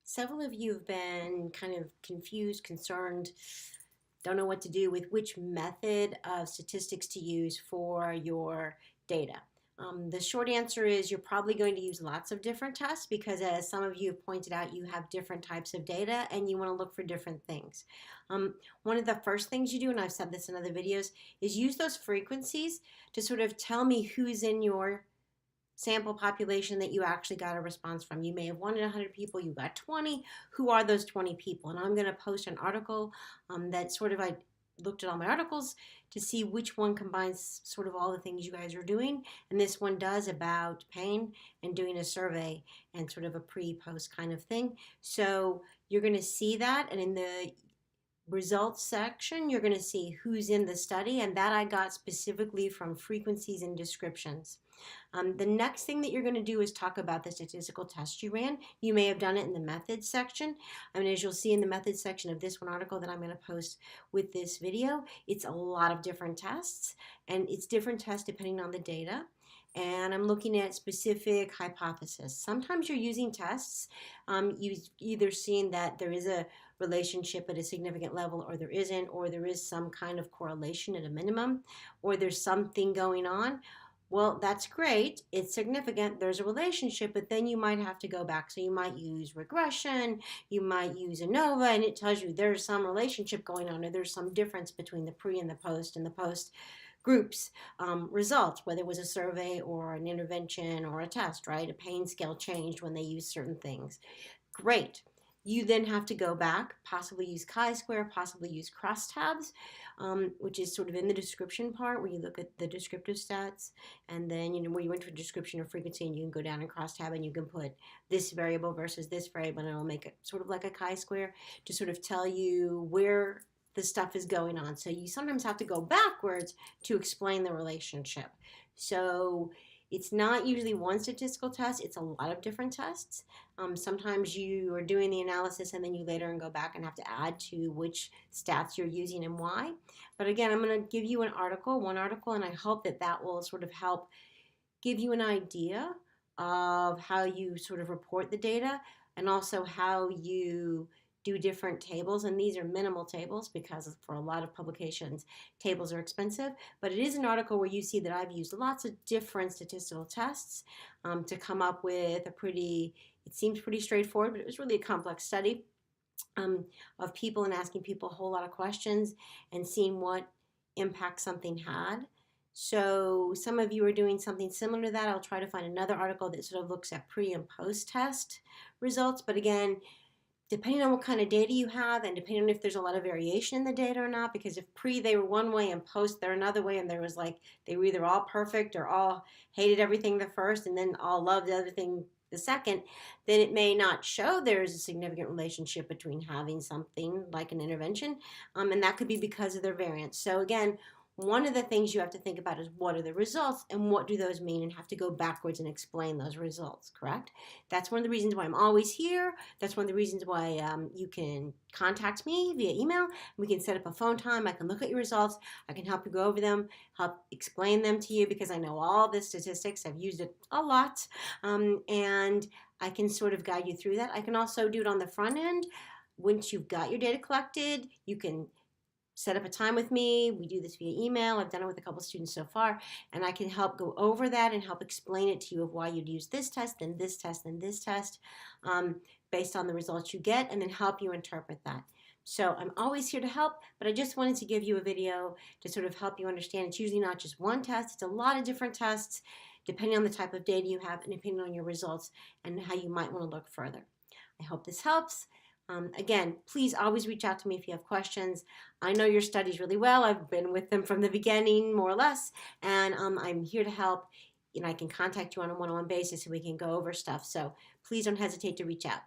Several of you have been kind of confused, concerned, don't know what to do with which method of statistics to use for your data. The short answer is you're probably going to use lots of different tests because, as some of you have pointed out, you have different types of data and you want to look for different things. One of the first things you do, and I've said this in other videos, is use those frequencies to sort of tell me who's in your sample population that you actually got a response from. You may have wanted 100 people, you got 20. Who are those 20 people? And I'm going to post an article that sort of I looked at all my articles to see which one combines sort of all the things you guys are doing. And this one does about pain and doing a survey and sort of a pre-post kind of thing. So you're going to see that. And in the results section, you're going to see who's in the study, and that I got specifically from frequencies and descriptions. The next thing that you're going to do is talk about the statistical test you ran. You may have done it in the methods section. As you'll see in the methods section of this one article that I'm going to post with this video, it's a lot of different tests, and it's different tests depending on the data. And I'm looking at specific hypotheses. Sometimes you're using tests. You've either seen that there is a relationship at a significant level, or there isn't, or there is some kind of correlation at a minimum, or there's something going on. Well, that's great. It's significant. There's a relationship, but then you might have to go back. So you might use regression, you might use ANOVA, and it tells you there's some relationship going on, or there's some difference between the pre and the post groups results, whether it was a survey or an intervention or a test, right? A pain scale changed when they used certain things. Great. You then have to go back, possibly use chi-square, possibly use crosstabs, which is sort of in the description part where you look at the descriptive stats, and then where you enter a description or frequency, and you can go down and crosstab and you can put this variable versus this variable, and it'll make it sort of like a chi-square to sort of tell you where the stuff is going on. So you sometimes have to go backwards to explain the relationship. So it's not usually one statistical test, it's a lot of different tests. Sometimes you are doing the analysis and then you later go back and have to add to which stats you're using and why. But again, I'm going to give you one article, and I hope that that will sort of help give you an idea of how you sort of report the data, and also how you do different tables. And these are minimal tables because for a lot of publications, tables are expensive. But it is an article where you see that I've used lots of different statistical tests to come up with it seems pretty straightforward, but it was really a complex study of people, and asking people a whole lot of questions and seeing what impact something had. So some of you are doing something similar to that. I'll try to find another article that sort of looks at pre and post test results. But again, depending on what kind of data you have, and depending on if there's a lot of variation in the data or not, because if pre they were one way and post they're another way, and there was like they were either all perfect or all hated everything the first and then all loved everything the second, then it may not show there's a significant relationship between having something like an intervention, and that could be because of their variance. So again, one of the things you have to think about is what are the results and what do those mean, and have to go backwards and explain those results, correct? That's one of the reasons why I'm always here. That's one of the reasons why you can contact me via email. We can set up a phone time. I can look at your results. I can help you go over them, help explain them to you, because I know all the statistics. I've used it a lot, and I can sort of guide you through that. I can also do it on the front end. Once you've got your data collected, you can set up a time with me. We do this via email. I've done it with a couple students so far, and I can help go over that and help explain it to you of why you'd use this test and this test and this test based on the results you get, and then help you interpret that. So I'm always here to help, but I just wanted to give you a video to sort of help you understand it's usually not just one test, it's a lot of different tests depending on the type of data you have and depending on your results and how you might want to look further. I hope this helps. Again, please always reach out to me if you have questions. I know your studies really well. I've been with them from the beginning, more or less, and I'm here to help. I can contact you on a one-on-one basis and we can go over stuff. So please don't hesitate to reach out.